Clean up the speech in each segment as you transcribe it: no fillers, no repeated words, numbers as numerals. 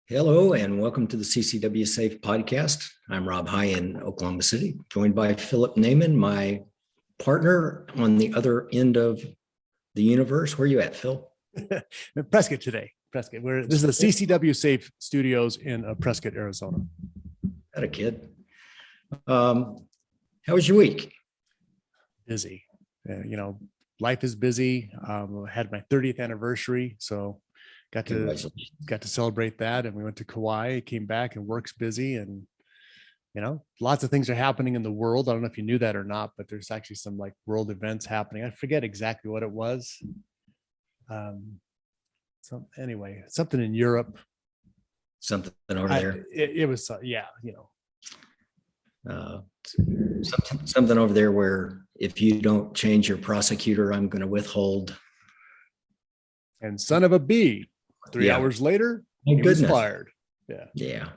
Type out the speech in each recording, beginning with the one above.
Hello and welcome to the CCW Safe podcast. I'm Rob High in Oklahoma City, joined by Phillip Naman, my partner on the other end of the universe. Where are you at, Phil? Prescott today. Prescott. This is the CCW Safe Studios in Prescott, Arizona. Got a kid. How was your week? Busy. Life is busy. I had my 30th anniversary, so got to celebrate that, and we went to Kauai, came back, and work's busy, and lots of things are happening in the world. I don't know if you knew that or not, but there's actually some like world events happening. I forget exactly what it was. So anyway, something in Europe, something over there. It was something over there where if you don't change your prosecutor, I'm going to withhold. And son of a bee. 3 hours later, he was fired. Yeah.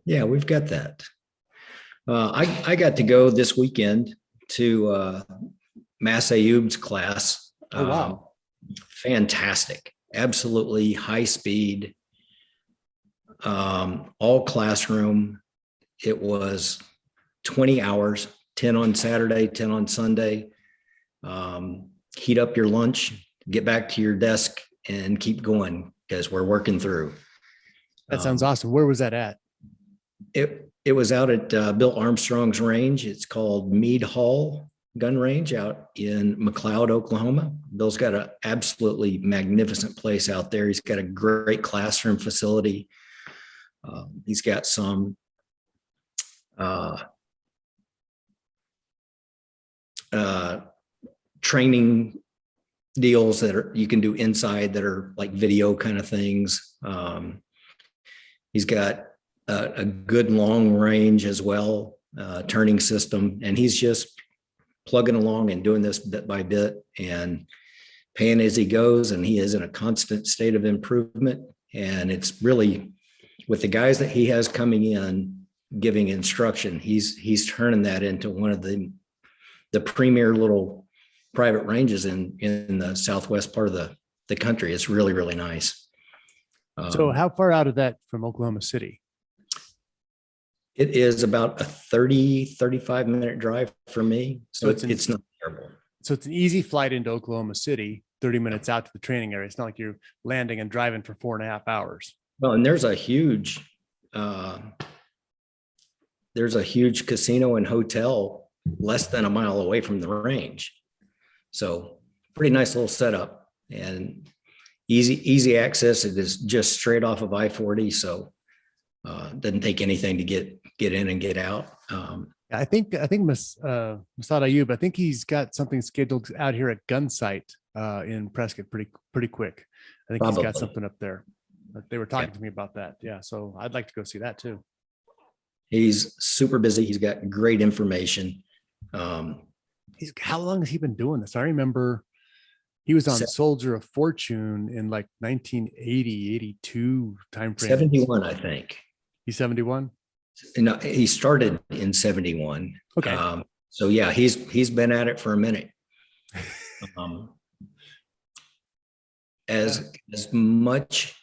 Yeah, we've got that. I got to go this weekend to Mass Ayoub's class. Oh, wow. Fantastic. Absolutely high speed. All classroom. It was 20 hours, 10 on Saturday, 10 on Sunday. Heat up your lunch, get back to your desk and keep going because we're working through. That sounds awesome. Where was that at? It was out at Bill Armstrong's range. It's called Meade Hall Gun Range out in McLeod, Oklahoma. Bill's got an absolutely magnificent place out there. He's got a great classroom facility. He's got some training deals that you can do inside that are like video kind of things. He's got a good long range as well, turning system, and he's just plugging along and doing this bit by bit and paying as he goes. And he is in a constant state of improvement. And it's really with the guys that he has coming in giving instruction, he's turning that into one of the premier little private ranges in the southwest part of the country. It's really, really nice. So how far out of that from Oklahoma City? It is about a 35 minute drive for me. So it's not terrible. So it's an easy flight into Oklahoma City, 30 minutes out to the training area. It's not like you're landing and driving for 4.5 hours. Well, and there's a huge casino and hotel less than a mile away from the range. So pretty nice little setup and easy access. It is just straight off of I-40. So doesn't take anything to get in and get out. I think Masad Ayoub, I think he's got something scheduled out here at Gunsight in Prescott pretty quick. I think Probably. He's got something up there. They were talking to me about that. Yeah. So I'd like to go see that too. He's super busy. He's got great information. How long has he been doing this? I remember he was on Soldier of Fortune in like 1980, 82 time frame. 71, I think. He's 71? No, he started in 71. Okay. So yeah, he's been at it for a minute. As much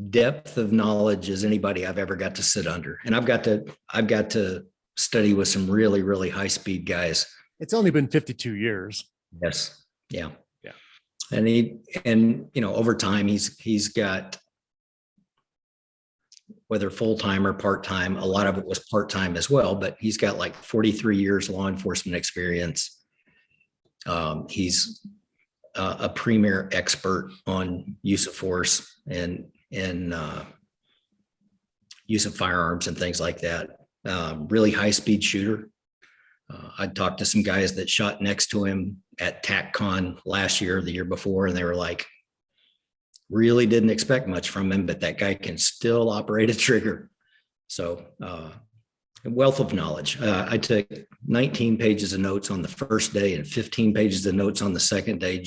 depth of knowledge as anybody I've ever got to sit under. And I've got to study with some really, really high speed guys. It's only been 52 years. Yes. Yeah. And over time he's got, whether full-time or part-time, a lot of it was part-time as well, but he's got like 43 years law enforcement experience. He's a premier expert on use of force and use of firearms and things like that. Really high-speed shooter. I talked to some guys that shot next to him at TACCon last year, the year before, and they were like, really didn't expect much from him, but that guy can still operate a trigger. So a wealth of knowledge. I took 19 pages of notes on the first day and 15 pages of notes on the second day.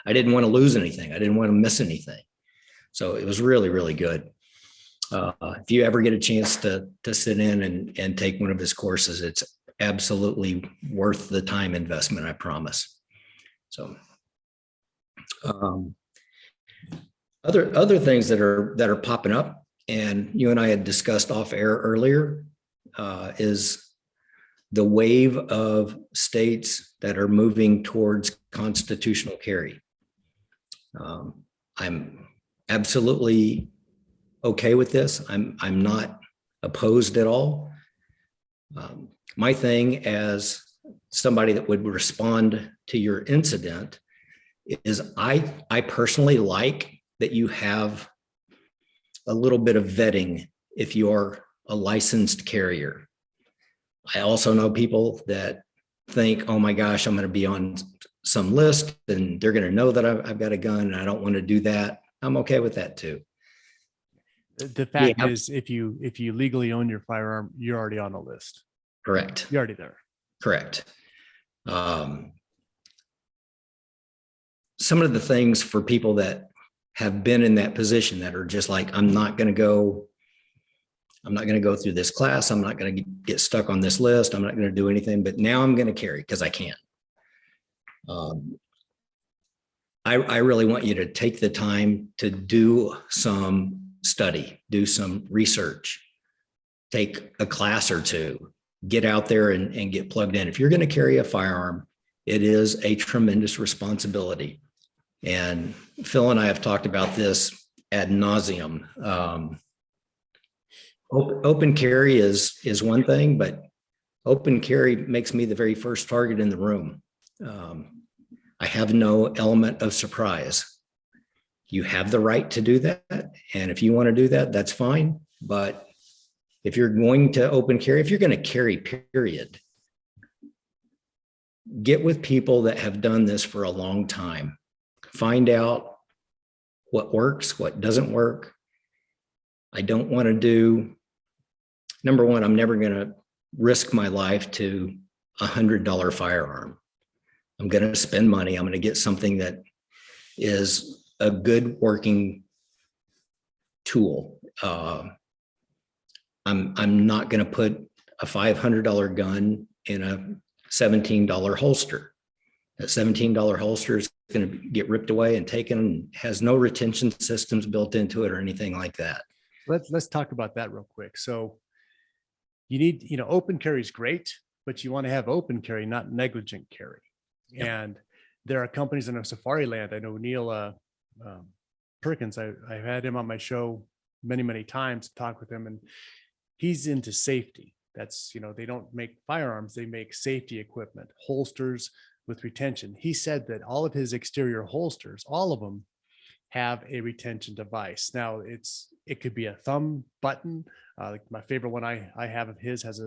I didn't want to lose anything. I didn't want to miss anything. So it was really, really good. If you ever get a chance to sit in and take one of his courses, it's absolutely worth the time investment, I promise. So Other things that are popping up, and you and I had discussed off air earlier, is the wave of states that are moving towards constitutional carry. I'm absolutely okay with this. I'm not opposed at all. My thing as somebody that would respond to your incident is I personally like that you have a little bit of vetting if you're a licensed carrier. I also know people that think, oh my gosh, I'm going to be on some list and they're going to know that I've got a gun and I don't want to do that. I'm okay with that too. The fact is, if you legally own your firearm, you're already on a list. Correct. You're already there. Correct. Some of the things for people that have been in that position that are just like, I'm not going to go through this class. I'm not going to get stuck on this list. I'm not going to do anything, but now I'm going to carry because I can. I really want you to take the time to do some study, do some research, take a class or two, get out there and get plugged in. If you're going to carry a firearm, it is a tremendous responsibility. And Phil and I have talked about this ad nauseum. Open carry is one thing, but open carry makes me the very first target in the room. I have no element of surprise. You have the right to do that. And if you want to do that, that's fine. But if you're going to open carry, if you're going to carry, period, get with people that have done this for a long time. Find out what works, what doesn't work. I don't want to do, number one, I'm never going to risk my life to $100 firearm. I'm going to spend money. I'm going to get something that is a good working tool. I'm not going to put a $500 gun in a $17 holster. That $17 holster is going to get ripped away and taken, and has no retention systems built into it or anything like that. Let's talk about that real quick. So you need, open carry is great, but you want to have open carry, not negligent carry. Yep. And there are companies in Safari Land. I know Neil Perkins. I've had him on my show many, many times to talk with him, and he's into safety. That's, they don't make firearms, they make safety equipment, holsters with retention. He said that all of his exterior holsters, all of them have a retention device. Now it could be a thumb button. Like my favorite one I have of his has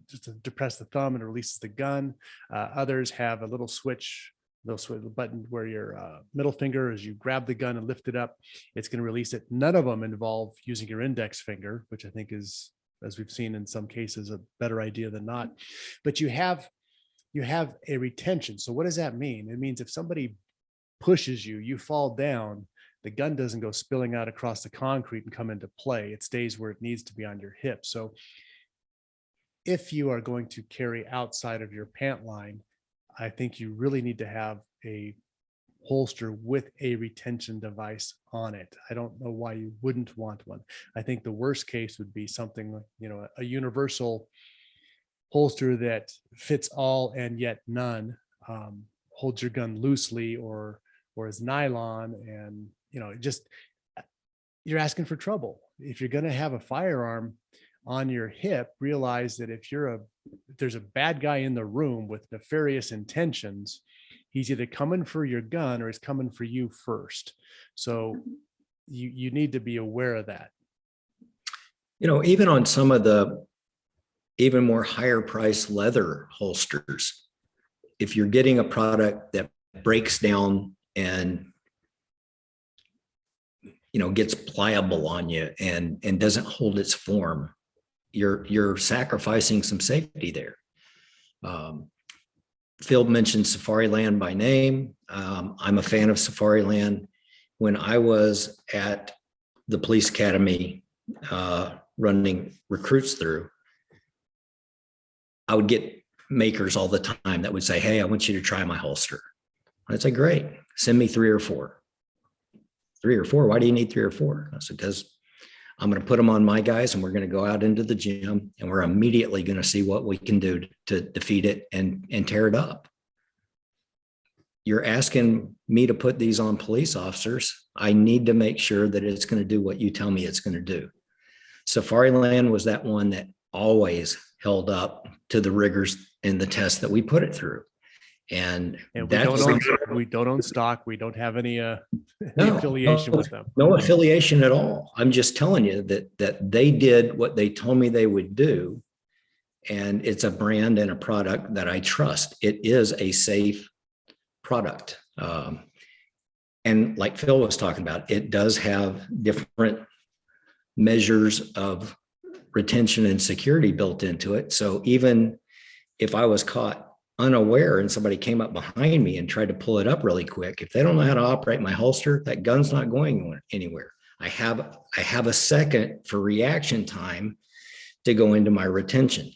just to depress the thumb and it releases the gun. Others have a little switch, the button where your middle finger, as you grab the gun and lift it up, it's going to release it. None of them involve using your index finger, which I think is, as we've seen in some cases, a better idea than not. But you have a retention. So what does that mean? It means if somebody pushes you, you fall down, the gun doesn't go spilling out across the concrete and come into play. It stays where it needs to be on your hip. So if you are going to carry outside of your pant line, I think you really need to have a holster with a retention device on it. I don't know why you wouldn't want one. I think the worst case would be something like, a universal holster that fits all and yet none, holds your gun loosely or is nylon, and you're asking for trouble. If you're going to have a firearm on your hip, realize that if there's a bad guy in the room with nefarious intentions, he's either coming for your gun or he's coming for you first. So you need to be aware of that. Even on some of the even more higher priced leather holsters, if you're getting a product that breaks down and gets pliable on you and doesn't hold its form, you're sacrificing some safety there. Phil mentioned Safari Land by name. I'm a fan of Safari Land. When I was at the police academy running recruits through, I would get makers all the time that would say, hey, I want you to try my holster. I'd say, great, send me 3 or 4. 3 or 4. Why do you need 3 or 4? I said, because I'm going to put them on my guys and we're going to go out into the gym and we're immediately going to see what we can do to defeat it and tear it up. You're asking me to put these on police officers. I need to make sure that it's going to do what you tell me it's going to do. Safariland was that one that always held up to the rigors in the test that we put it through. And we don't own stock. We don't have any affiliation with them. No affiliation at all. I'm just telling you that they did what they told me they would do. And it's a brand and a product that I trust. It is a safe product. And like Phil was talking about, it does have different measures of retention and security built into it. So even if I was caught unaware and somebody came up behind me and tried to pull it up really quick, if they don't know how to operate my holster, that gun's not going anywhere. I have a second for reaction time to go into my retention,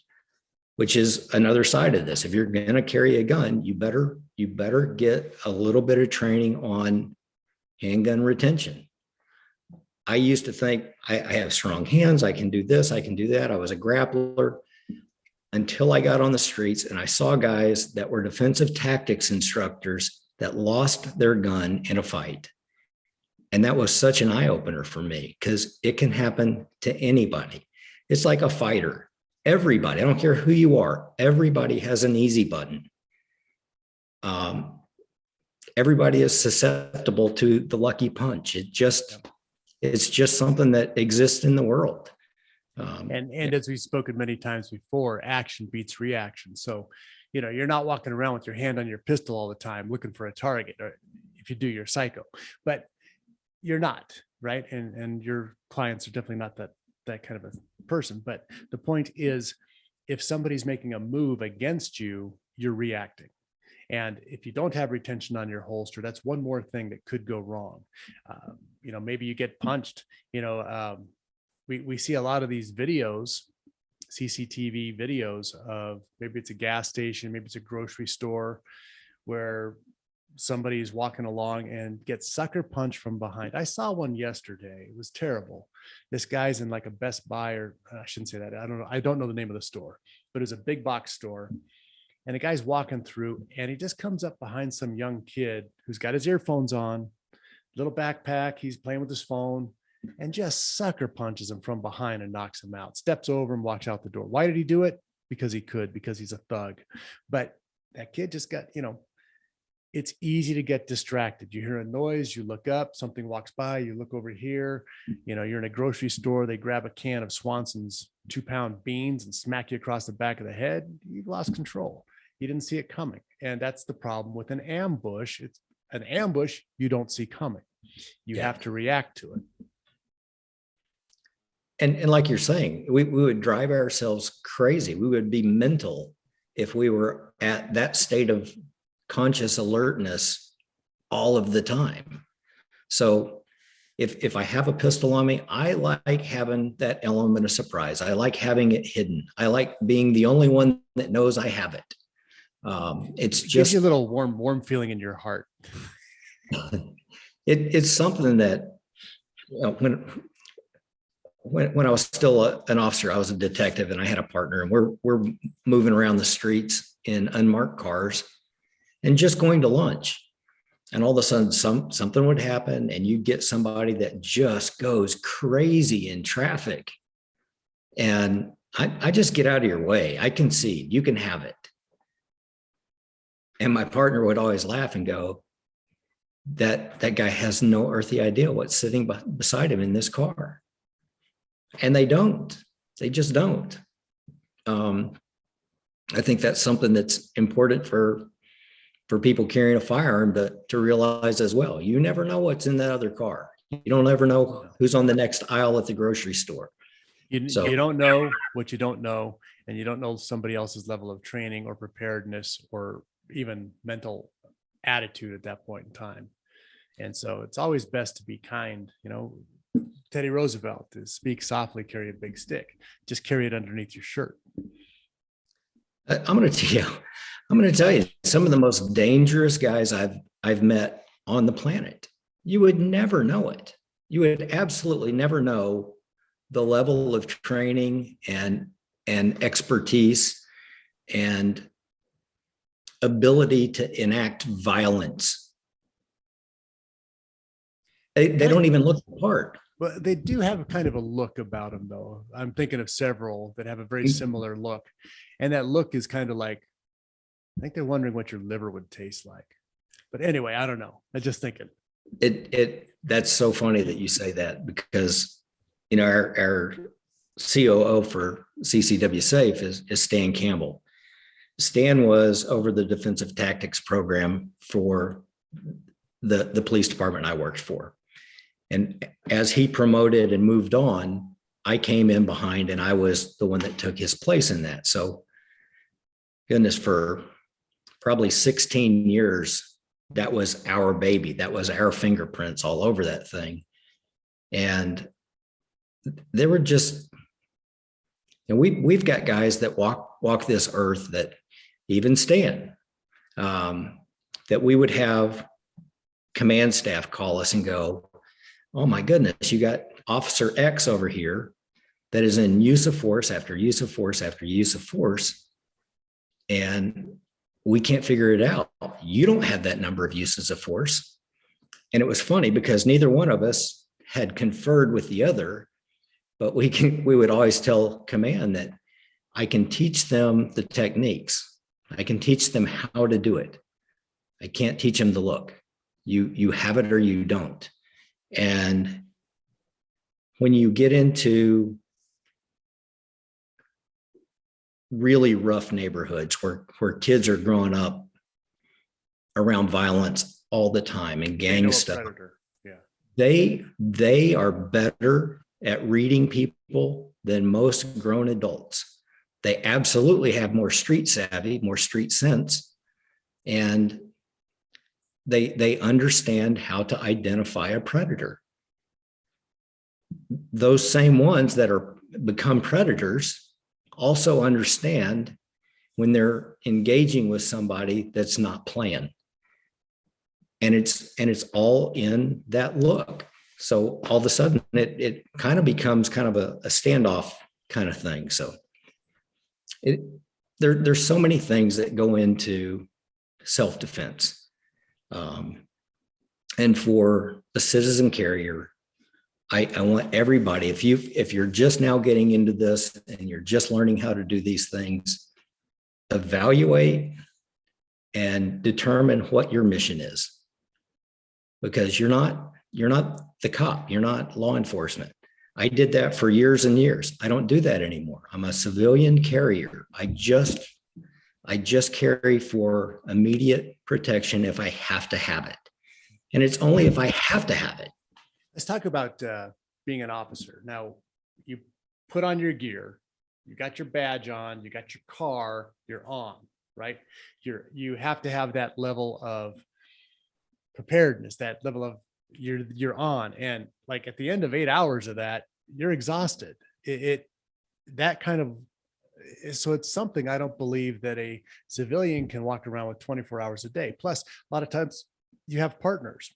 which is another side of this. If you're going to carry a gun, you better get a little bit of training on handgun retention. I used to think I have strong hands. I can do this. I can do that. I was a grappler until I got on the streets and I saw guys that were defensive tactics instructors that lost their gun in a fight. And that was such an eye opener for me because it can happen to anybody. It's like a fighter. Everybody, I don't care who you are, everybody has an easy button. Everybody is susceptible to the lucky punch. It's just something that exists in the world. And as we've spoken many times before, action beats reaction. So, you're not walking around with your hand on your pistol all the time looking for a target, or if you do, you're psycho, but you're not, right? And your clients are definitely not that kind of a person. But the point is, if somebody's making a move against you, you're reacting. And if you don't have retention on your holster, that's one more thing that could go wrong. Maybe you get punched. We see a lot of these videos, CCTV videos of maybe it's a gas station, maybe it's a grocery store where somebody's walking along and gets sucker punched from behind. I saw one yesterday. It was terrible. This guy's in like a Best Buy, or I shouldn't say that. I don't know. I don't know the name of the store, but it was a big box store. And the guy's walking through and he just comes up behind some young kid who's got his earphones on, little backpack. He's playing with his phone and just sucker punches him from behind and knocks him out, steps over and walks out the door. Why did he do it? Because he could, because he's a thug. But that kid just got, it's easy to get distracted. You hear a noise, you look up, something walks by, you look over here, you're in a grocery store, they grab a can of Swanson's 2-pound beans and smack you across the back of the head. You've lost control. You didn't see it coming. And that's the problem with an ambush. It's an ambush you don't see coming. You have to react to it. And like you're saying, we would drive ourselves crazy. We would be mental if we were at that state of conscious alertness all of the time. So if I have a pistol on me, I like having that element of surprise. I like having it hidden. I like being the only one that knows I have it. It gives you a little warm feeling in your heart. It's something that when I was still an officer, I was a detective and I had a partner, and we're moving around the streets in unmarked cars and just going to lunch. And all of a sudden something would happen and you'd get somebody that just goes crazy in traffic. And I just get out of your way. I concede, you can have it. And my partner would always laugh and go, that guy has no earthly idea what's sitting beside him in this car. And they just don't. I think that's something that's important for people carrying a firearm to realize as well. You never know what's in that other car. You don't ever know who's on the next aisle at the grocery store. You don't know what you don't know, and you don't know somebody else's level of training or preparedness or even mental attitude at that point in time. And so it's always best to be kind. Teddy Roosevelt is speak softly, carry a big stick. Just carry it underneath your shirt. I'm going to tell you some of the most dangerous guys I've met on the planet you would never know it. You would absolutely never know the level of training and expertise and ability to enact violence. They don't even look the part. But they do have kind of a look about them, though. I'm thinking of several that have a very similar look. And that look is kind of like, I think they're wondering what your liver would taste like. But anyway, I don't know. I'm just thinking. That's so funny that you say that, because, you know, our COO for CCW Safe is Stan Campbell. Stan was over the defensive tactics program for the police department I worked for. And as he promoted and moved on, I came in behind and I was the one that took his place in that. So goodness, for probably 16 years, that was our baby. That was our fingerprints all over that thing. And they were just, and we've got guys that walk this earth, that even Stan, that we would have command staff call us and go, oh my goodness, you got Officer X over here that is in use of force after use of force after use of force, and we can't figure it out. You don't have that number of uses of force. And it was funny because neither one of us had conferred with the other, but we would always tell command that I can teach them the techniques. I can teach them how to do it. I can't teach them the look. You have it or you don't. And when you get into really rough neighborhoods where kids are growing up around violence all the time and gang stuff, they are better at reading people than most grown adults. They absolutely have more street savvy, more street sense, and they understand how to identify a predator. Those same ones that are become predators also understand when they're engaging with somebody that's not playing. And it's all in that look. So all of a sudden it kind of becomes kind of a standoff kind of thing. So there's so many things that go into self-defense. And for a citizen carrier, I want everybody, if you're just now getting into this and you're just learning how to do these things, evaluate and determine what your mission is. Because you're not the cop, you're not law enforcement. I did that for years and years. I don't do that anymore. I'm a civilian carrier. I just carry for immediate protection if I have to have it. And it's only if I have to have it. Let's talk about being an officer. Now, you put on your gear, you got your badge on, you got your car, you're on, right? You have to have that level of preparedness, that level of you're on. And like at the end of 8 hours of that, you're exhausted. That kind of, so it's something I don't believe that a civilian can walk around with 24 hours a day. Plus, a lot of times you have partners.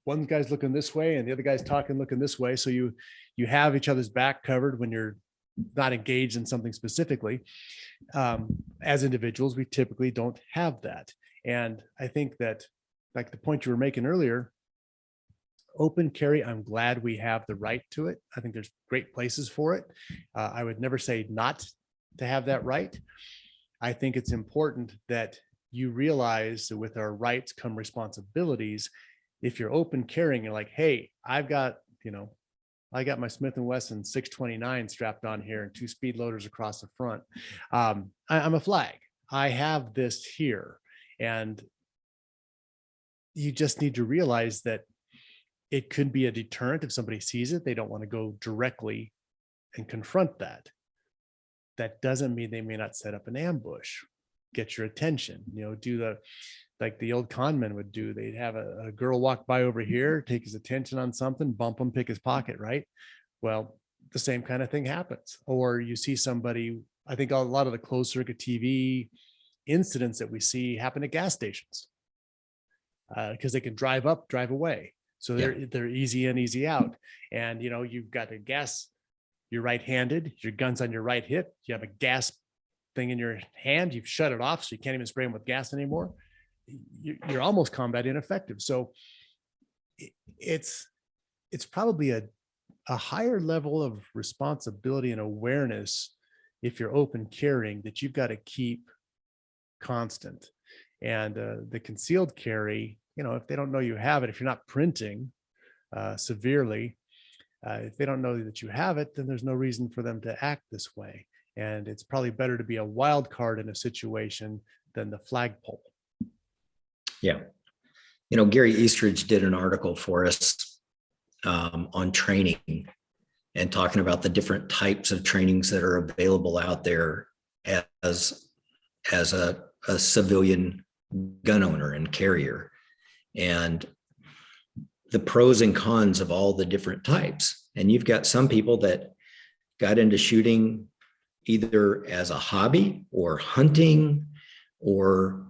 One guy's looking this way and the other guy's looking this way. So you have each other's back covered when you're not engaged in something specifically. As individuals, we typically don't have that. And I think that, like the point you were making earlier, open carry, I'm glad we have the right to it. I think there's great places for it. I would never say not to have that right. I think it's important that you realize that with our rights come responsibilities. If you're open carrying, you're like, hey, I got my Smith & Wesson 629 strapped on here and 2 speed loaders across the front. I'm a flag. I have this here. And you just need to realize that it could be a deterrent. If somebody sees it, they don't want to go directly and confront that. That doesn't mean they may not set up an ambush, get your attention, do like the old con men would do. They'd have a girl walk by over here, take his attention on something, bump him, pick his pocket, right? Well, the same kind of thing happens. Or you see somebody, I think a lot of the closed circuit TV incidents that we see happen at gas stations. because they can drive up, drive away. So they're easy in, easy out. And, you know, you've got a gas, you're right-handed, your gun's on your right hip, you have a gas thing in your hand, you've shut it off, so you can't even spray them with gas anymore. You're almost combat ineffective. So it's probably a higher level of responsibility and awareness if you're open carrying that you've got to keep constant. And the concealed carry, you know, if they don't know you have it, if you're not printing severely, if they don't know that you have it, then there's no reason for them to act this way. And it's probably better to be a wild card in a situation than the flagpole. Yeah. You know, Gary Eastridge did an article for us on training and talking about the different types of trainings that are available out there as a civilian gun owner and carrier, and the pros and cons of all the different types. And you've got some people that got into shooting either as a hobby or hunting, or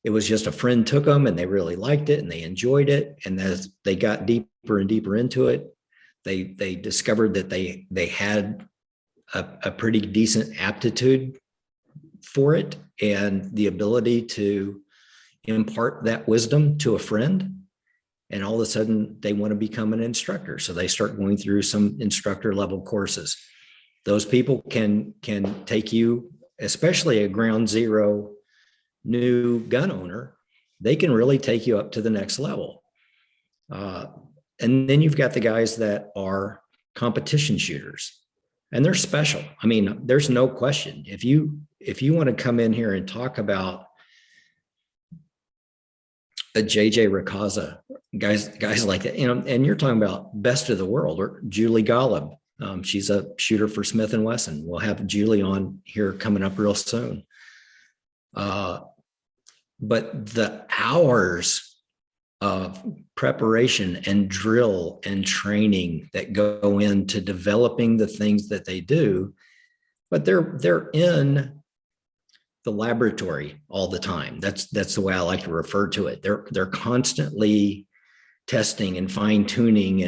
it was just a friend took them and they really liked it and they enjoyed it. And as they got deeper and deeper into it, they discovered that they had a pretty decent aptitude for it and the ability to impart that wisdom to a friend. And all of a sudden they want to become an instructor. So they start going through some instructor level courses. Those people can take you, especially a ground zero new gun owner, they can really take you up to the next level. And then you've got the guys that are competition shooters, and they're special. I mean, there's no question. If you want to come in here and talk about a JJ Racaza, guys like that, you know, and you're talking about best of the world, or Julie Golub. She's a shooter for Smith & Wesson. We'll have Julie on here coming up real soon. But the hours of preparation and drill and training that go into developing the things that they do, but they're in the laboratory all the time. That's the way I like to refer to it. They're constantly testing and fine tuning,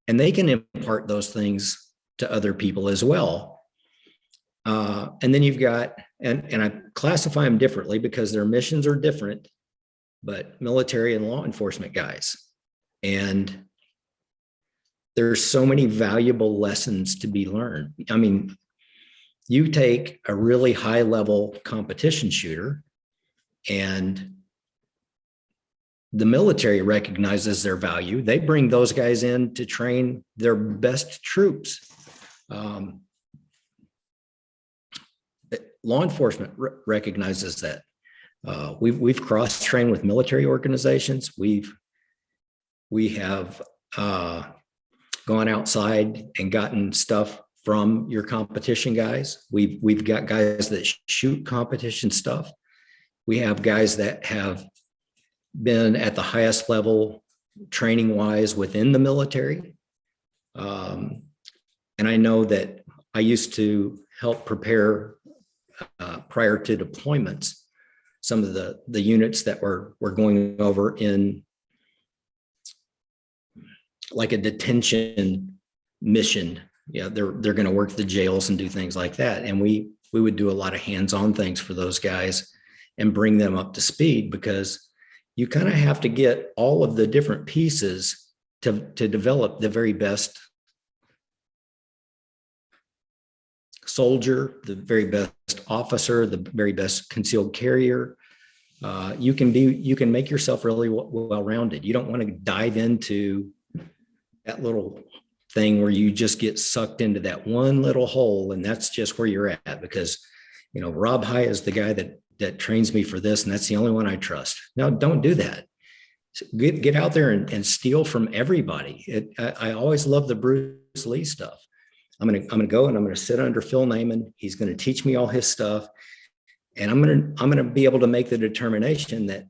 and they can impart those things to other people as well. And then you've got, and I classify them differently because their missions are different, but military and law enforcement guys. And there's so many valuable lessons to be learned. I mean, you take a really high level competition shooter, and the military recognizes their value. They bring those guys in to train their best troops. Law enforcement recognizes that. We've cross-trained with military organizations. We have gone outside and gotten stuff from your competition guys. We've got guys that shoot competition stuff. We have guys that have been at the highest level training wise within the military. And I know that I used to help prepare prior to deployments some of the units that were going over in like a detention mission. Yeah, they're going to work the jails and do things like that. And we would do a lot of hands-on things for those guys and bring them up to speed, because you kind of have to get all of the different pieces to develop the very best soldier, the very best officer, the very best concealed carrier. You can make yourself really well-rounded. You don't want to dive into that little thing where you just get sucked into that one little hole, and that's just where you're at, because, you know, Rob High is the guy that trains me for this, and that's the only one I trust. No, don't do that. Get out there and steal from everybody. I always love the Bruce Lee stuff. I'm gonna go and I'm gonna sit under Phil Naman. He's gonna teach me all his stuff, and I'm gonna be able to make the determination that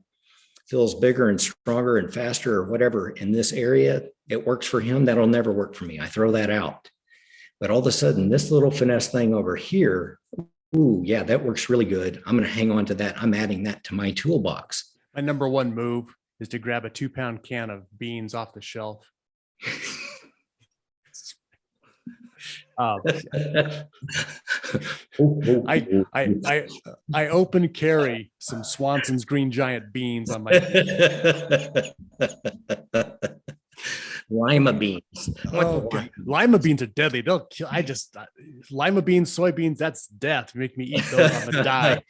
Phil's bigger and stronger and faster or whatever in this area. It works for him. That'll never work for me. I throw that out. But all of a sudden, this little finesse thing over here, ooh, yeah, that works really good. I'm going to hang on to that. I'm adding that to my toolbox. My number one move is to grab a 2-pound can of beans off the shelf. I open carry some Swanson's Green Giant beans on my Lima beans. Lima beans are deadly. They'll kill. Lima beans, soybeans, that's death. Make me eat those, I'm gonna die.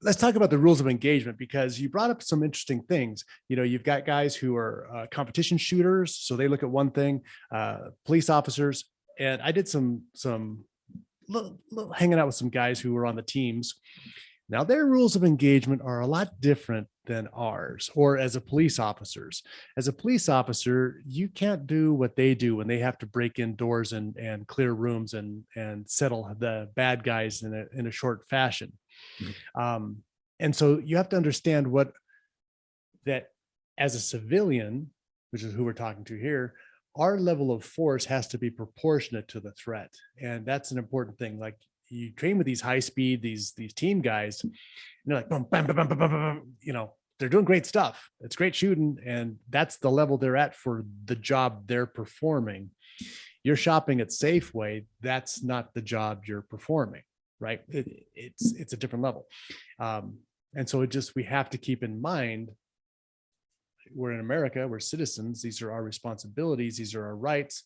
Let's talk about the rules of engagement, because you brought up some interesting things. You've got guys who are competition shooters, so they look at one thing, police officers, and I did some little hanging out with some guys who were on the teams. Now, their rules of engagement are a lot different than ours, or as a police officers. As a police officer, you can't do what they do when they have to break in doors and clear rooms and settle the bad guys in a short fashion. And so you have to understand that as a civilian, which is who we're talking to here, our level of force has to be proportionate to the threat. And that's an important thing. Like, you train with these high speed, these team guys, and they're like, boom, bam, bam, bam, bam, bam, bam. They're doing great stuff. It's great shooting. And that's the level they're at for the job they're performing. You're shopping at Safeway. That's not the job you're performing, right? It's a different level. And so we have to keep in mind, we're in America, we're citizens. These are our responsibilities. These are our rights.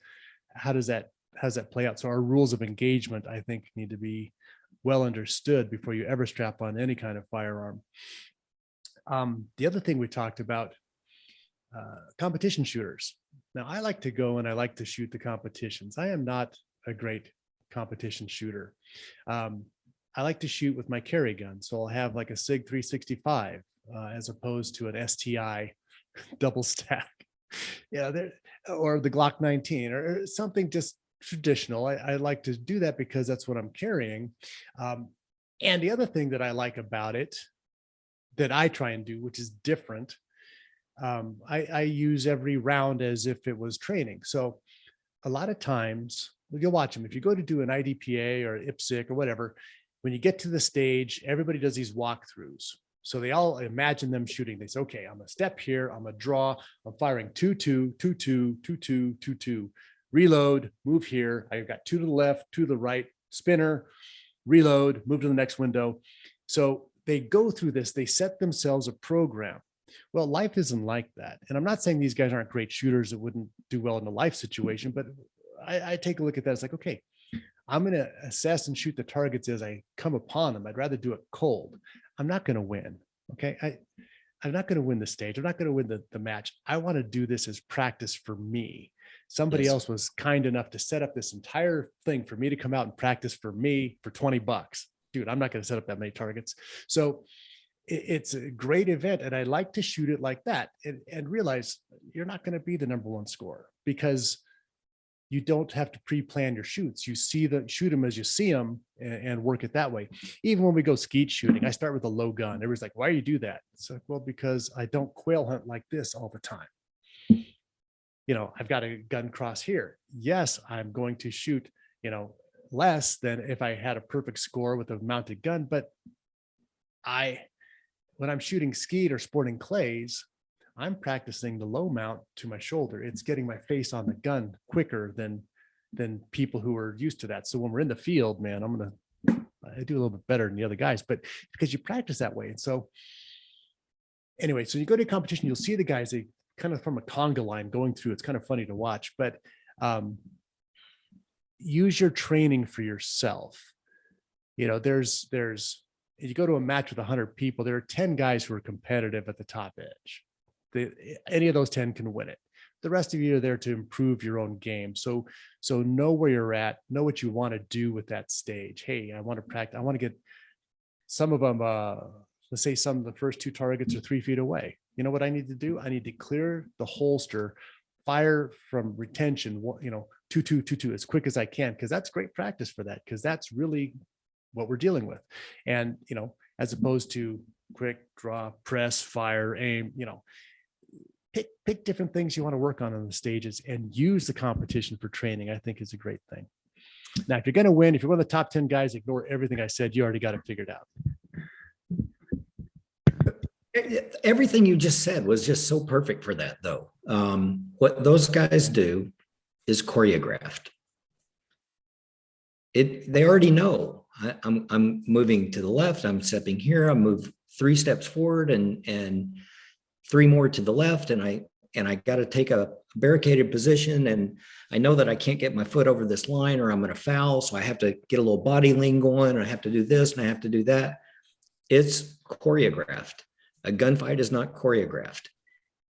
How does that play out? So our rules of engagement, I think, need to be well understood before you ever strap on any kind of firearm. The other thing we talked about, competition shooters. Now, I like to go and I like to shoot the competitions. I am not a great competition shooter. I like to shoot with my carry gun. So I'll have like a SIG 365 as opposed to an STI double stack, or the Glock 19 or something just traditional. I like to do that because that's what I'm carrying. And the other thing that I like about it, that I try and do, which is different, I use every round as if it was training. So a lot of times, you'll watch them. If you go to do an IDPA or IPSC or whatever, when you get to the stage, everybody does these walkthroughs. So they all imagine them shooting. They say, okay, I'm gonna step here, I'm gonna draw, I'm firing 2-2, 2-2, 2-2, 2-2, reload, move here. I've got 2 to the left, 2 to the right, spinner, reload, move to the next window. So they go through this, they set themselves a program. Well, life isn't like that. And I'm not saying these guys aren't great shooters that wouldn't do well in a life situation, but I take a look at that. It's like, okay, I'm going to assess and shoot the targets as I come upon them. I'd rather do it cold. I'm not going to win. Okay. I'm not going to win the stage. I'm not going to win the match. I want to do this as practice for me. Somebody else was kind enough to set up this entire thing for me to come out and practice for me for $20. Dude, I'm not going to set up that many targets. So it's a great event. And I like to shoot it like that and realize you're not going to be the number one scorer, because you don't have to pre-plan your shoots. You shoot them as you see them and work it that way. Even when we go skeet shooting, I start with a low gun. Everybody's like, why do you do that? It's like, well, because I don't quail hunt like this all the time. I've got a gun cross here. Yes, I'm going to shoot, less than if I had a perfect score with a mounted gun. But when I'm shooting skeet or sporting clays, I'm practicing the low mount to my shoulder. It's getting my face on the gun quicker than people who are used to that. So when we're in the field, man, I do a little bit better than the other guys, but because you practice that way. And so anyway, so you go to a competition, you'll see the guys, they kind of from a conga line going through. It's kind of funny to watch, but use your training for yourself. There's if you go to a match with 100 people, there are 10 guys who are competitive at the top edge. Any of those 10 can win it. The rest of you are there to improve your own game. So know where you're at, know what you want to do with that stage. Hey, I want to practice. I want to get some of them, let's say some of the first 2 targets are 3 feet away. You know what I need to do? I need to clear the holster, fire from retention, 2-2, 2-2 as quick as I can, because that's great practice for that, because that's really what we're dealing with. And, as opposed to quick draw, press, fire, aim, pick different things you want to work on the stages and use the competition for training, I think is a great thing. Now, if you're going to win, if you're one of the top 10 guys, ignore everything I said. You already got it figured out. Everything you just said was just so perfect for that, though. What those guys do is choreographed. They already know. I'm moving to the left. I'm stepping here. I move 3 steps forward and 3 more to the left, and I got to take a barricaded position, and I know that I can't get my foot over this line or I'm going to foul, so I have to get a little body lean going, and I have to do this and I have to do that. It's choreographed. A gunfight is not choreographed.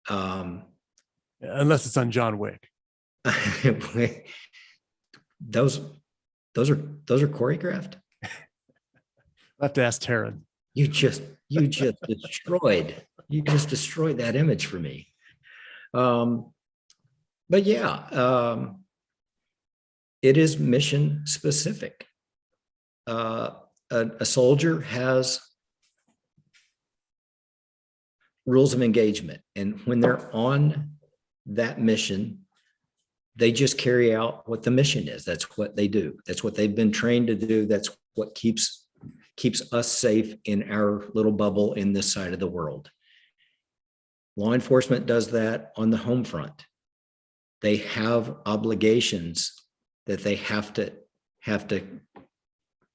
Unless it's on John Wick. those are choreographed. I'll have to ask Taryn. You just destroyed that image for me. But yeah, it is mission specific. A soldier has rules of engagement, and when they're on that mission, they just carry out what the mission is. That's what they do. That's what they've been trained to do. That's what keeps us safe in our little bubble in this side of the world. Law enforcement does that on the home front. They have obligations that they have to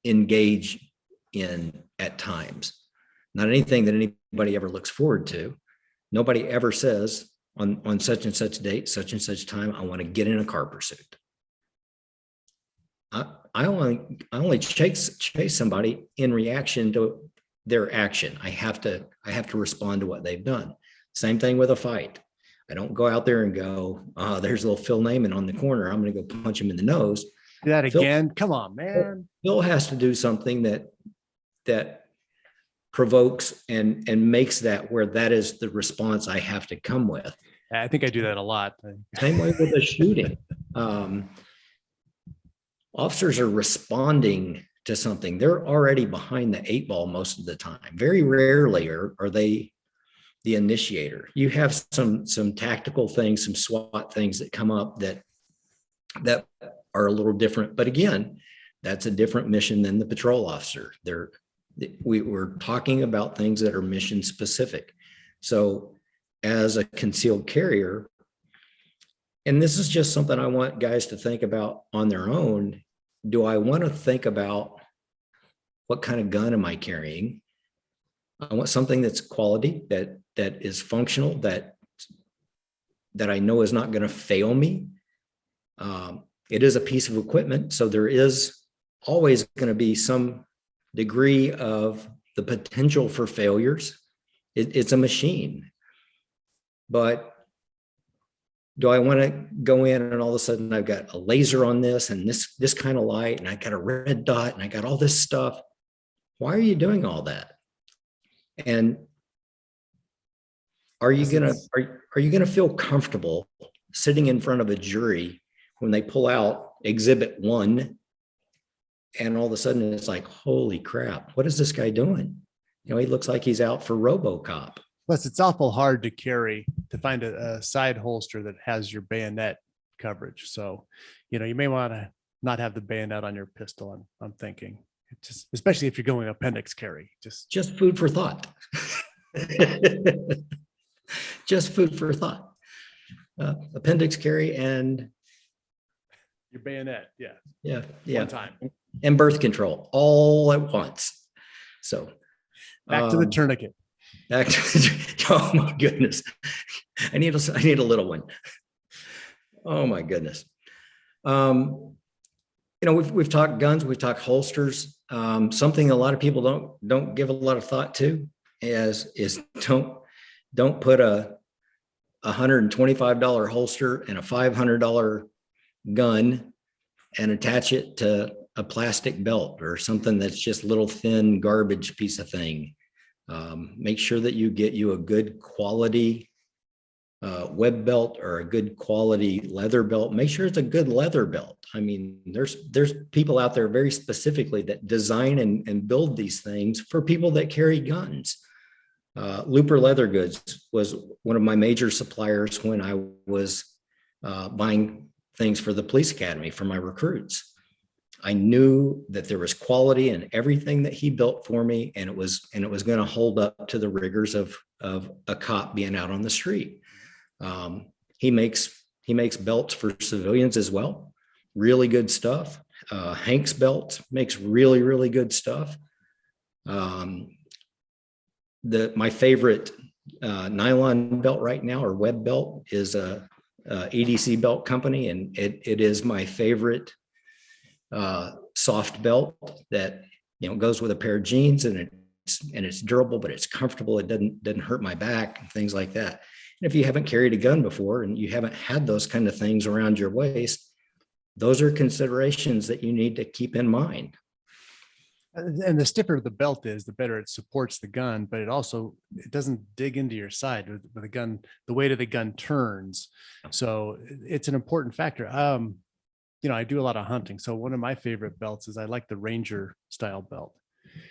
engage in at times. Not anything that anybody ever looks forward to. Nobody ever says on such and such date, such and such time, I want to get in a car pursuit. I only chase somebody in reaction to their action. I have to respond to what they've done. Same thing with a fight. I don't go out there and go, there's little Phil Naman on the corner, I'm going to go punch him in the nose. Do that again? Come on, man. Phil has to do something that provokes and makes that where that is the response I have to come with. I think I do that a lot. Same way with a shooting. Officers are responding to something. They're already behind the 8 ball most of the time. Very rarely are they the initiator. You have some tactical things, some SWAT things that come up that are a little different. But again, that's a different mission than the patrol officer. We're talking about things that are mission specific. So as a concealed carrier, and this is just something I want guys to think about on their own. Do I want to think about what kind of gun am I carrying? I want something that's quality, that is functional, that I know is not going to fail me. It is a piece of equipment, so there is always going to be some degree of the potential for failures. It's a machine. But do I want to go in and all of a sudden I've got a laser on this and this kind of light, and I got a red dot and I got all this stuff? Why are you doing all that? And are you gonna feel comfortable sitting in front of a jury when they pull out Exhibit 1 and all of a sudden it's like, holy crap, what is this guy doing? He looks like he's out for RoboCop. Plus, it's awful hard to find a side holster that has your bayonet coverage. So, you may want to not have the bayonet on your pistol. I'm thinking, just especially if you're going appendix carry. Just food for thought. Just food for thought. Appendix carry and your bayonet. Yeah. One time. And birth control all at once. So back to the tourniquet. Oh my goodness. I need a little one. Oh my goodness. We've talked guns, we've talked holsters. Something a lot of people don't give a lot of thought to is don't put a $125 holster and a $500 gun and attach it to a plastic belt or something that's just little thin garbage piece of thing. Make sure that you get you a good quality web belt or a good quality leather belt. Make sure it's a good leather belt. I mean, there's people out there very specifically that design and build these things for people that carry guns. Looper Leather Goods was one of my major suppliers when I was buying things for the police academy for my recruits. I knew that there was quality in everything that he built for me, and it was going to hold up to the rigors of a cop being out on the street. He makes belts for civilians as well. Really good stuff. Hank's belt makes really, really good stuff. My favorite nylon belt right now, or web belt, is a EDC belt company, and it is my favorite soft belt that goes with a pair of jeans, and it's durable, but it's comfortable. It doesn't hurt my back and things like that. And if you haven't carried a gun before and you haven't had those kind of things around your waist, those are considerations that you need to keep in mind. And the stiffer the belt is, the better it supports the gun, but it doesn't dig into your side with the gun. The weight of the gun turns, so it's an important factor. I do a lot of hunting, so one of my favorite belts is I like the Ranger style belt.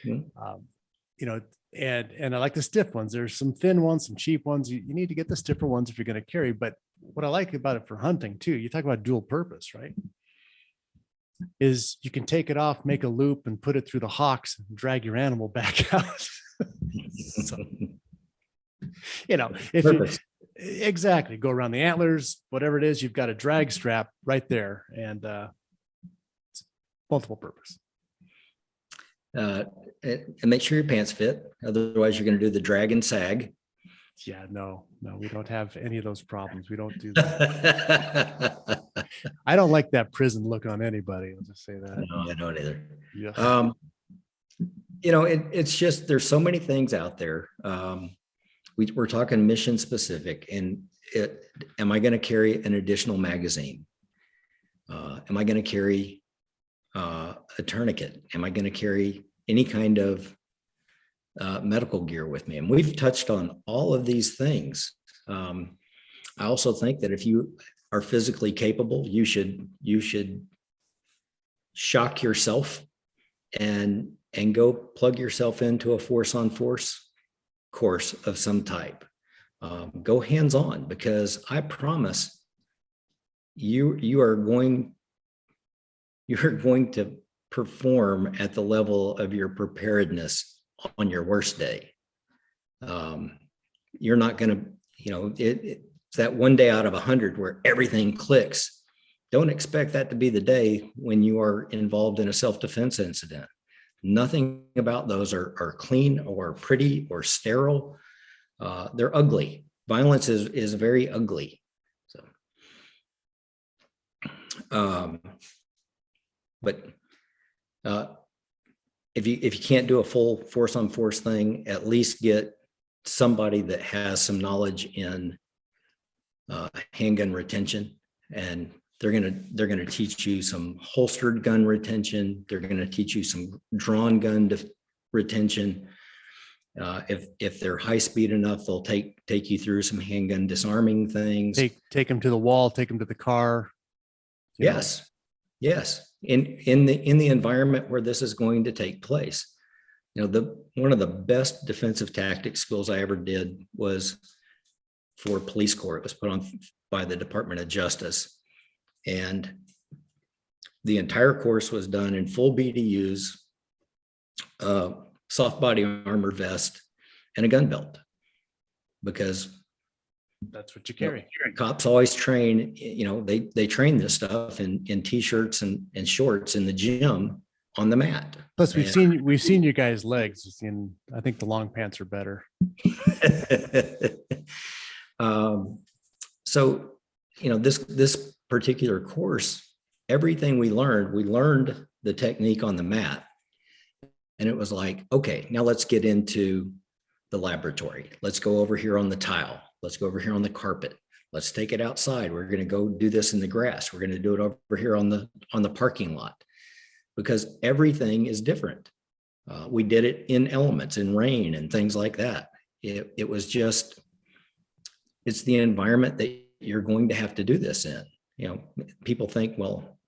Mm-hmm. And I like the stiff ones. There's some thin ones, some cheap ones. You need to get the stiffer ones if you're going to carry. But what I like about it for hunting too, you talk about dual purpose, right? Is you can take it off, make a loop, and put it through the hocks and drag your animal back out. So, if you exactly go around the antlers, whatever it is, you've got a drag strap right there, and it's multiple purpose. And make sure your pants fit. Otherwise, you're going to do the drag and sag. Yeah, no, we don't have any of those problems. We don't do that. I don't like that prison look on anybody. I'll just say that. No, I don't either. Yeah. It's just, there's so many things out there. We're talking mission specific, and am I going to carry an additional magazine? Am I going to carry a tourniquet? Am I going to carry any kind of medical gear with me? And we've touched on all of these things. I also think that if you are physically capable, you should shock yourself and go plug yourself into a force on force course of some type. Go hands-on, because I promise you are going to perform at the level of your preparedness on your worst day. You're not going to, it's that one day out of 100 where everything clicks. Don't expect that to be the day when you are involved in a self-defense incident. Nothing about those are clean or pretty or sterile. They're ugly. Violence is very ugly. So, but if you can't do a full force on force thing, at least get somebody that has some knowledge in handgun retention, and they're gonna teach you some holstered gun retention. They're gonna teach you some drawn gun retention. If they're high speed enough, they'll take you through some handgun disarming things. Take them to the wall, take them to the car. Yes. In the environment where this is going to take place. One of the best defensive tactics schools I ever did was for police corps. It was put on by the Department of Justice, and the entire course was done in full BDUs, soft body armor vest, and a gun belt, because that's what you carry. Cops always train, they train this stuff in t-shirts and shorts in the gym on the mat. Plus we've seen you guys' legs, and I think the long pants are better. So, this particular course, everything we learned the technique on the mat, and it was like, okay, now let's get into the laboratory. Let's go over here on the tile. Let's go over here on the carpet. Let's take it outside. We're going to go do this in the grass. We're going to do it over here on the parking lot, because everything is different. We did it in elements, in rain and things like that. It was just, it's the environment that you're going to have to do this in. People think, well,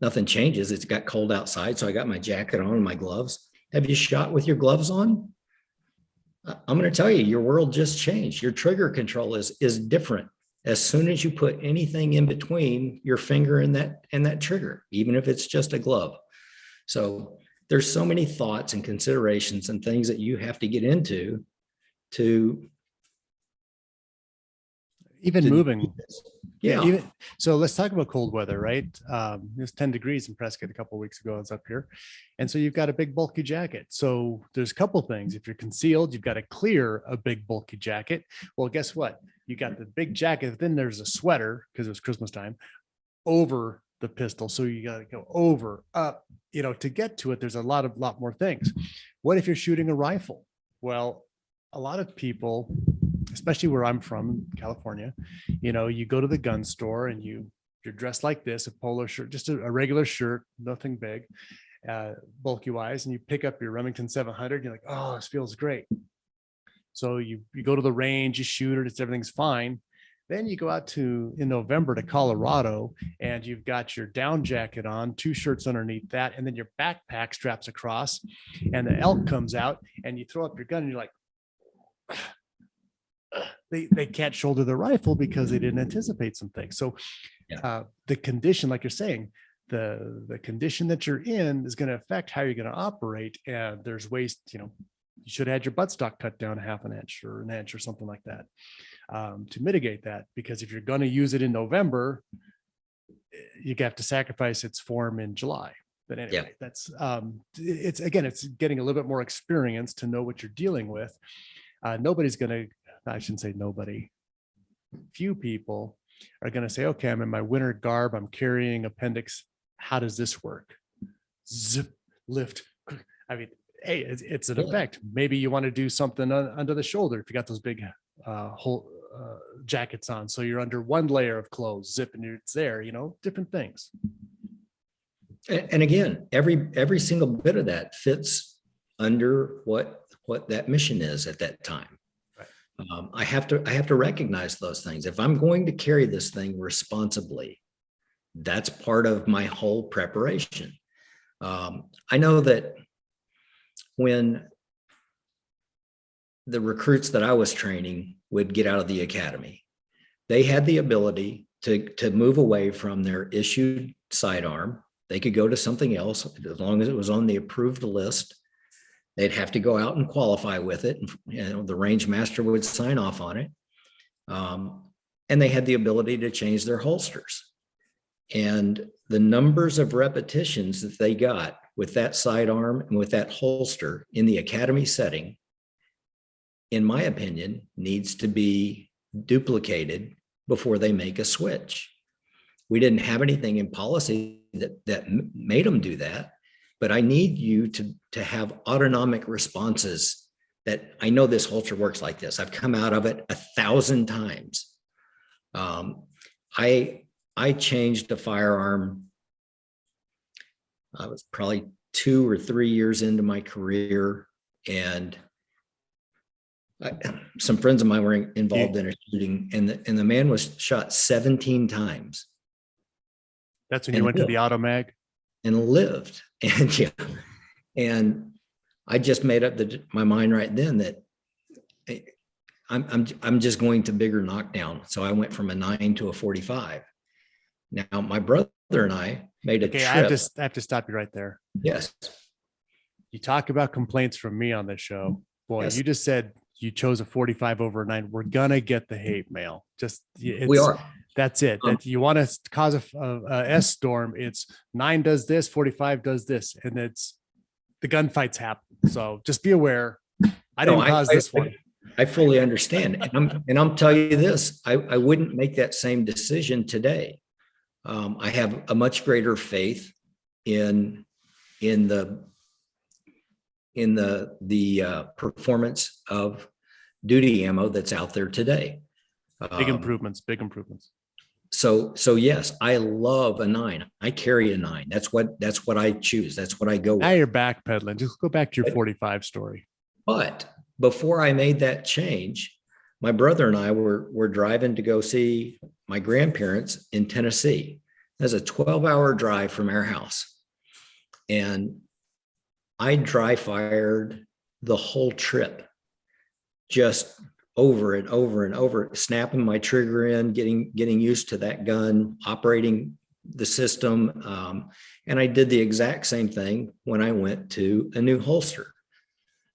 nothing changes. It's got cold outside, so I got my jacket on and my gloves. Have you shot with your gloves on? I'm going to tell you, your world just changed. Your trigger control is different as soon as you put anything in between your finger and that trigger, even if it's just a glove. So there's so many thoughts and considerations and things that you have to get into to even to moving. do this. Yeah. Even so, let's talk about cold weather, right? It was 10 degrees in Prescott a couple of weeks ago. I was up here. And so you've got a big bulky jacket. So there's a couple things. If you're concealed, you've got to clear a big bulky jacket. Well, guess what? You got the big jacket, then there's a sweater because it was Christmas time over the pistol. So you got to go over, up, to get to it. There's a lot more things. What if you're shooting a rifle? Well, a lot of people, especially where I'm from, California, you go to the gun store and you're dressed like this, a polo shirt, just a regular shirt, nothing big, bulky wise, and you pick up your Remington 700. You're like, oh, this feels great. So you go to the range, you shoot it, everything's fine. Then you go out in November to Colorado, and you've got your down jacket on, 2 shirts underneath that, and then your backpack straps across, and the elk comes out, and you throw up your gun, and you're like, they can't shoulder the rifle because they didn't anticipate some things. So the condition, like you're saying, the condition that you're in is going to affect how you're going to operate. And there's ways, you should have had your buttstock cut down a half an inch or an inch or something like that to mitigate that. Because if you're going to use it in November, you have to sacrifice its form in July. But anyway, that's it's getting a little bit more experience to know what you're dealing with. Nobody's going to, I shouldn't say nobody, few people are going to say, okay, I'm in my winter garb, I'm carrying appendix. How does this work? Zip, lift. I mean, hey, it's an effect. Maybe you want to do something under the shoulder if you got those big whole jackets on. So you're under one layer of clothes, zip, and it's there, different things. And again, every single bit of that fits under what that mission is at that time. I have to recognize those things. If I'm going to carry this thing responsibly, that's part of my whole preparation. I know that when the recruits that I was training would get out of the academy, they had the ability to move away from their issued sidearm. They could go to something else as long as it was on the approved list. They'd have to go out and qualify with it. And, the range master would sign off on it. And they had the ability to change their holsters. And the numbers of repetitions that they got with that sidearm and with that holster in the academy setting, in my opinion, needs to be duplicated before they make a switch. We didn't have anything in policy that made them do that. But I need you to have autonomic responses that I know this holster works like this. I've come out of it 1,000 times. I changed a firearm. I was probably 2 or 3 years into my career, and some friends of mine were involved in a shooting, and the man was shot 17 times. That's when you went to the auto mag? And lived. And I just made up my mind right then that I'm just going to bigger knockdown. So I went from a 9 to a 45. Now my brother and I made a trip. I have to stop you right there. Yes. You talk about complaints from me on this show. Boy, yes. You just said you chose a 45 over a 9. We're gonna get the hate mail. We are. That's it. That you want to cause a S storm. It's 9 does this, 45 does this, and it's the gunfights happen. So just be aware. I didn't cause this one. I fully understand, and I'm telling you this. I wouldn't make that same decision today. I have a much greater faith in the performance of duty ammo that's out there today. Big improvements. So yes, I love a 9. I carry a 9. That's what I choose. That's what I go with. Now you're backpedaling. Just go back to your 45 story. But before I made that change, my brother and I were driving to go see my grandparents in Tennessee. That's a 12-hour drive from our house. And I dry fired the whole trip, just over and over and over, snapping my trigger in, getting used to that gun, operating the system. And I did the exact same thing when I went to a new holster.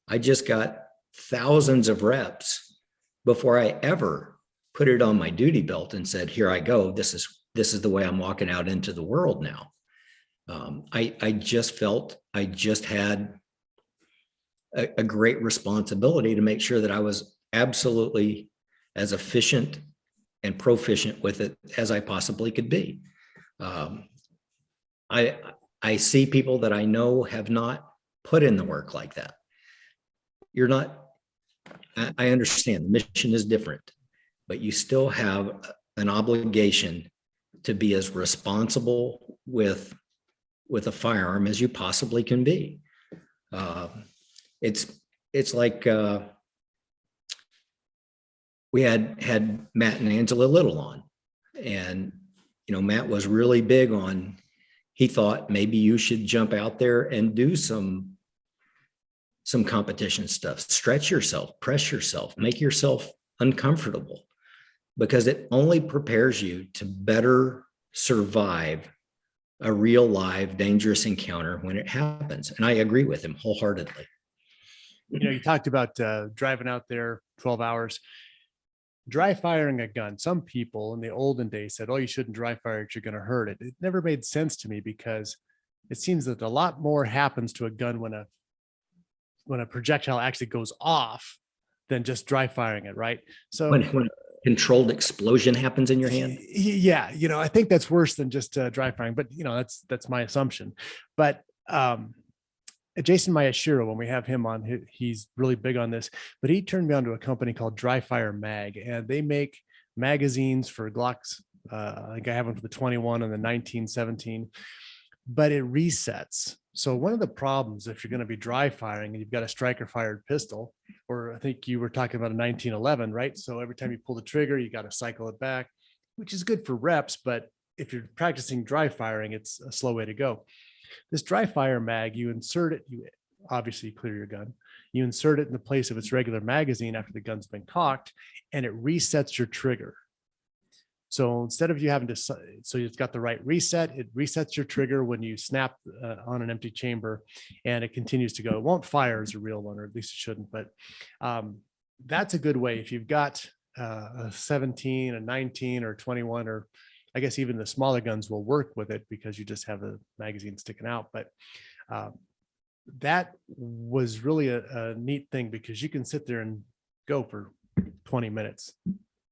I just got thousands of reps before I ever put it on my duty belt and said, here I go. This is the way I'm walking out into the world now. I just felt I just had a great responsibility to make sure that I was absolutely as efficient and proficient with it as I possibly could be. I see people that I know have not put in the work like that. You're not, I understand the mission is different, but you still have an obligation to be as responsible with a firearm as you possibly can be. It's like we had Matt and Angela Little on, and Matt was really big on, he thought maybe you should jump out there and do some competition stuff, stretch yourself, press yourself, make yourself uncomfortable, because it only prepares you to better survive a real live dangerous encounter when it happens. And I agree with him wholeheartedly. You talked about driving out there 12 hours, dry firing a gun. Some people in the olden days said, oh, you shouldn't dry fire it, you're going to hurt it. It never made sense to me, because it seems that a lot more happens to a gun when a projectile actually goes off than just dry firing it, right? So when a controlled explosion happens in your hand. Yeah, I think that's worse than just dry firing, but that's my assumption. But Jason Miyashiro, when we have him on, he's really big on this, but he turned me on to a company called Dry Fire Mag, and they make magazines for Glocks. I think I have one for the 21 and the 1917, but it resets. So one of the problems, if you're going to be dry firing and you've got a striker fired pistol, or I think you were talking about a 1911, right? So every time you pull the trigger, you got to cycle it back, which is good for reps. But if you're practicing dry firing, it's a slow way to go. This dry fire mag, you insert it, you obviously clear your gun, you insert it in the place of its regular magazine after the gun's been cocked, and it resets your trigger. So instead of you having to, so it's got the right reset, it resets your trigger when you snap on an empty chamber, and it continues to go. It won't fire as a real one, or at least it shouldn't, but that's a good way. If you've got a 17, a 19 or 21, or I guess even the smaller guns will work with it because you just have the magazine sticking out. But that was really a neat thing, because you can sit there and go for 20 minutes,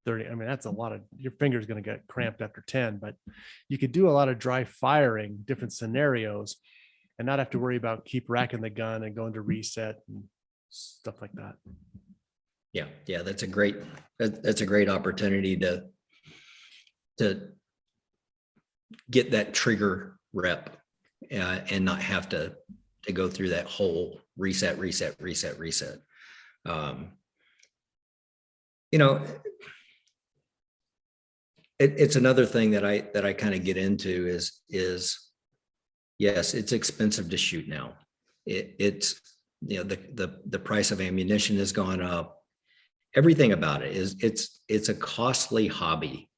30. I mean, that's a lot of, your finger's going to get cramped after 10, but you could do a lot of dry firing, different scenarios, and not have to worry about keep racking the gun and going to reset and stuff like that. Yeah, that's a great opportunity to get that trigger rep and not have to go through that whole reset. It's another thing that I kind of get into is yes, it's expensive to shoot now. It's the price of ammunition has gone up. Everything about it is it's a costly hobby.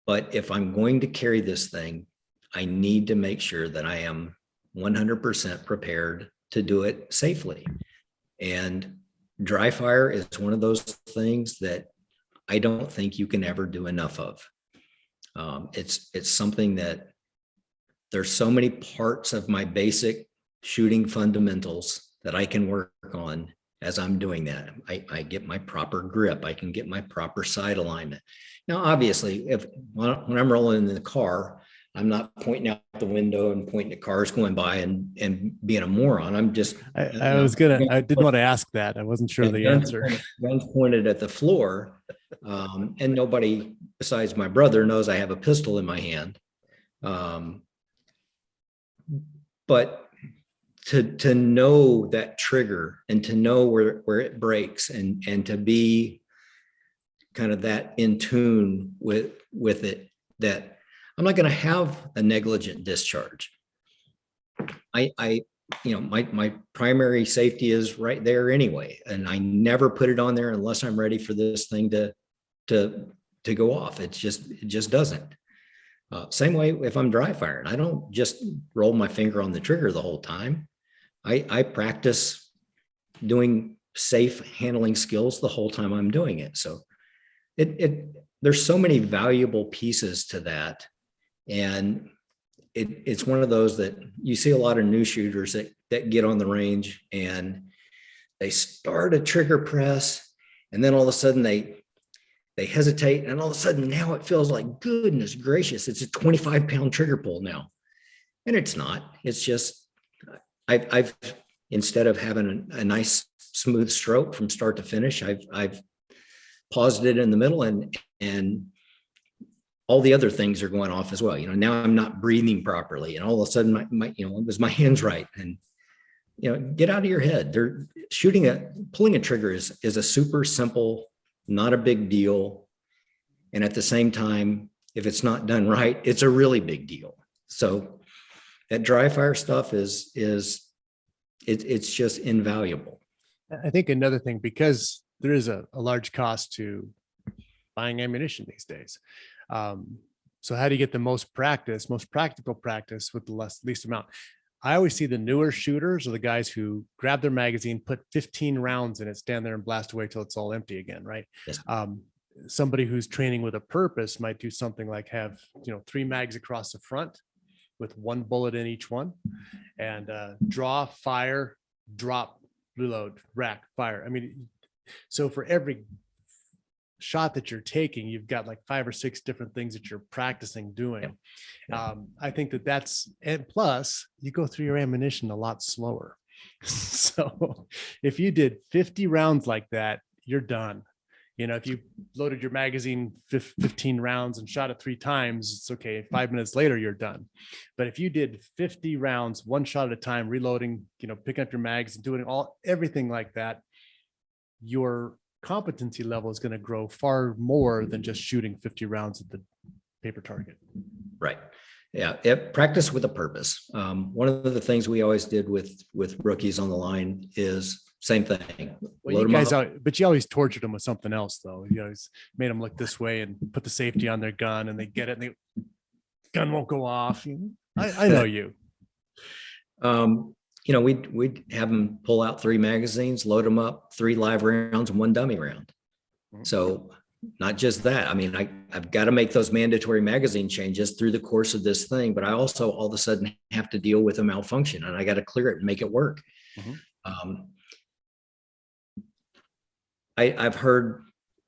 But if I'm going to carry this thing, I need to make sure that I am 100% prepared to do it safely. And dry fire is one of those things that I don't think you can ever do enough of. It's something that there's so many parts of my basic shooting fundamentals that I can work on as I'm doing that. I get my proper grip. I can get my proper sight alignment. Now, obviously, when I'm rolling in the car, I'm not pointing out the window and pointing at cars going by and being a moron. I'm just. I didn't want to ask that. I wasn't sure the answer. Guns pointed at the floor, and nobody besides my brother knows I have a pistol in my hand. But to know that trigger and to know where it breaks and to be kind of that in tune with it, that I'm not going to have a negligent discharge. My primary safety is right there anyway, and I never put it on there unless I'm ready for this thing to go off. It just doesn't. Same way if I'm dry firing, I don't just roll my finger on the trigger the whole time. I practice doing safe handling skills the whole time I'm doing it. So there's so many valuable pieces to that. And it's one of those that you see a lot of new shooters that get on the range and they start a trigger press, and then all of a sudden they hesitate, and all of a sudden now it feels like, goodness gracious, it's a 25-pound trigger pull now. And it's not. It's just I've instead of having a nice smooth stroke from start to finish, I've paused it in the middle, and all the other things are going off as well. Now I'm not breathing properly, and all of a sudden my was my hands right? And get out of your head. They're pulling a trigger is a super simple, not a big deal. And at the same time, if it's not done right, it's a really big deal. So that dry fire stuff it's just invaluable. I think another thing, because there is a large cost to buying ammunition these days. So how do you get the most practical practice with the least amount? I always see the newer shooters or the guys who grab their magazine, put 15 rounds in it, stand there and blast away till it's all empty again, right? Yes. Somebody who's training with a purpose might do something like have 3 mags across the front with 1 bullet in each one, and draw, fire, drop, reload, rack, fire. I mean, so for every shot that you're taking, you've got like 5 or 6 different things that you're practicing doing. Yeah. I think and plus you go through your ammunition a lot slower. So if you did 50 rounds like that, you're done. If you loaded your magazine 15 rounds and shot it 3 times, it's okay. 5 minutes later, you're done. But if you did 50 rounds, 1 shot at a time, reloading, picking up your mags and doing everything like that, your competency level is going to grow far more than just shooting 50 rounds at the paper target. Right. Yeah. Practice with a purpose. One of the things we always did with rookies on the line is same thing. Well, but you always tortured them with something else, though. You always made them look this way and put the safety on their gun, and they get it, and the gun won't go off. I know you. We'd have them pull out 3 magazines, load them up, 3 live rounds and 1 dummy round. So not just that. I mean, I've got to make those mandatory magazine changes through the course of this thing, but I also all of a sudden have to deal with a malfunction, and I got to clear it and make it work. I've heard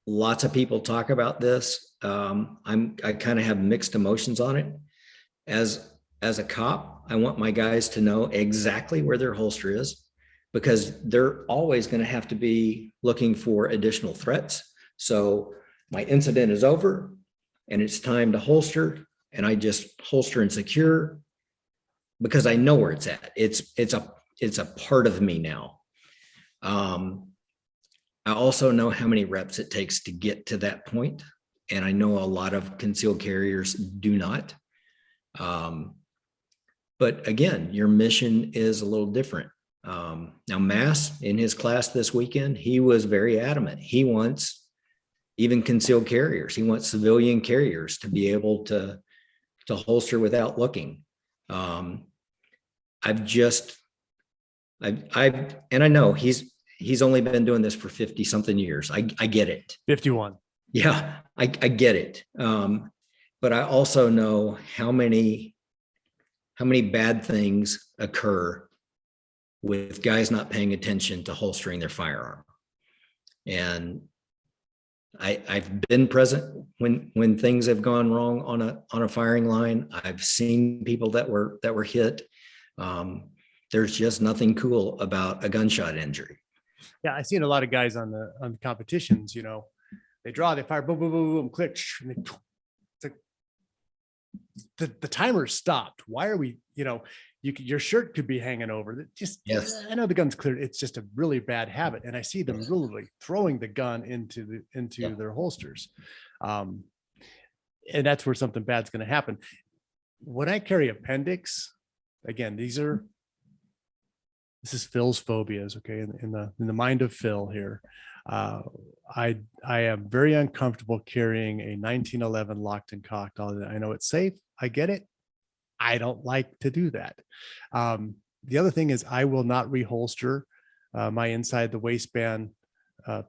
lots of people talk about this. I kind of have mixed emotions on it. As a cop, I want my guys to know exactly where their holster is, because they're always going to have to be looking for additional threats. So my incident is over and it's time to holster, and I just holster and secure because I know where it's at. It's a part of me now. I also know how many reps it takes to get to that point, and I know a lot of concealed carriers do not. But again, your mission is a little different. Now, Mass, in his class this weekend, he was very adamant. He wants even concealed carriers. He wants civilian carriers to be able to holster without looking. And I know he's only been doing this for 50 something years. I get it. 51. Yeah, I get it. But I also know how many bad things occur with guys not paying attention to holstering their firearm. And I've been present when things have gone wrong on a firing line. I've seen people that were hit. There's just nothing cool about a gunshot injury. Yeah, I've seen a lot of guys on the competitions. They draw, they fire, boom, boom, boom, boom, click. And it's like the timer stopped. Why are we? Your shirt could be hanging over. Yes. I know the gun's clear. It's just a really bad habit, and I see them literally throwing the gun into their holsters, and that's where something bad's going to happen. When I carry appendix, again, these are this is Phil's phobias. Okay. In the mind of Phil here. I am very uncomfortable carrying a 1911 locked and cocked. I know it's safe. I get it. I don't like to do that. The other thing is I will not reholster my inside the waistband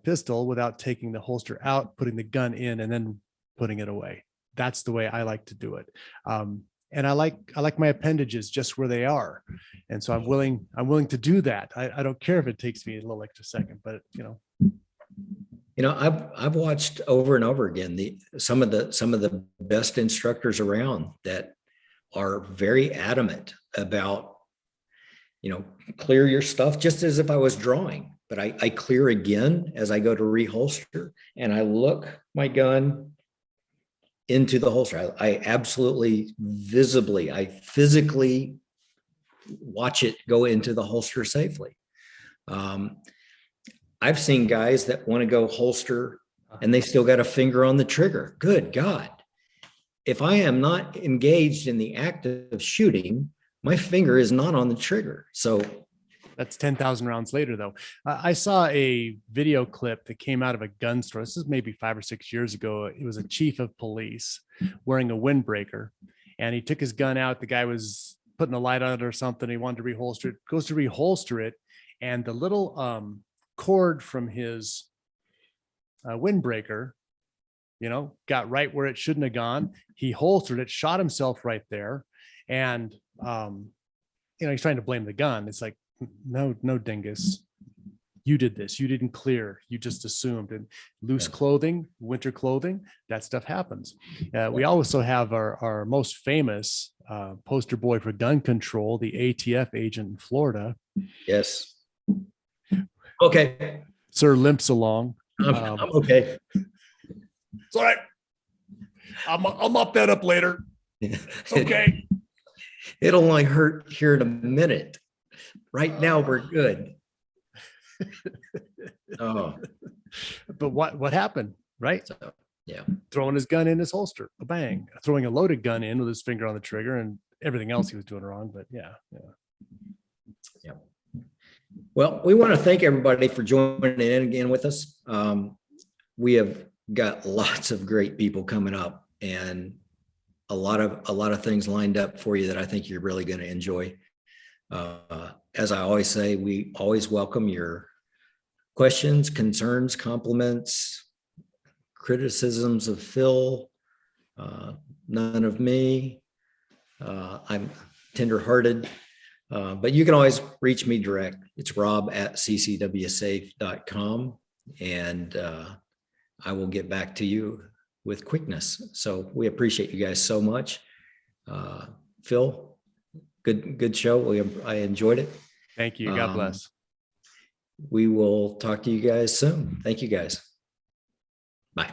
pistol without taking the holster out, putting the gun in, and then putting it away. That's the way I like to do it. And I like my appendages just where they are. And so I'm willing to do that. I don't care if it takes me a little extra second, but I've watched over and over again some of the best instructors around that are very adamant about, clear your stuff just as if I was drawing, but I clear again as I go to reholster, and I look my gun into the holster. I absolutely visibly, I physically watch it go into the holster safely. I've seen guys that want to go holster and they still got a finger on the trigger. Good God. If I am not engaged in the act of shooting, my finger is not on the trigger. So that's 10,000 rounds later, though. I saw a video clip that came out of a gun store. This is maybe 5 or 6 years ago. It was a chief of police wearing a windbreaker, and he took his gun out. The guy was putting a light on it or something. He wanted to reholster it, goes to reholster it, and the little cord from his windbreaker, got right where it shouldn't have gone. He holstered it, shot himself right there. And, he's trying to blame the gun. It's like, no, dingus. You did this. You didn't clear. You just assumed. And loose clothing, winter clothing, that stuff happens. We also have our most famous poster boy for gun control, the ATF agent in Florida. Yes. Okay. Sir limps along. I'm okay. It's all right. I'll mop that up later. It's okay. It'll only hurt here in a minute. Right now, we're good. Oh, but what happened? Right? So, yeah. Throwing his gun in his holster, a bang. Throwing a loaded gun in with his finger on the trigger, and everything else he was doing wrong. But yeah. Well, we want to thank everybody for joining in again with us. We have got lots of great people coming up, and a lot of things lined up for you that I think you're really going to enjoy. As I always say, we always welcome your questions, concerns, compliments, criticisms of Phil, none of me. I'm tenderhearted, but you can always reach me direct. It's rob@ccwsafe.com, and I will get back to you with quickness. So we appreciate you guys so much. Phil, good show. I enjoyed it. Thank you. God bless. We will talk to you guys soon. Thank you guys. Bye.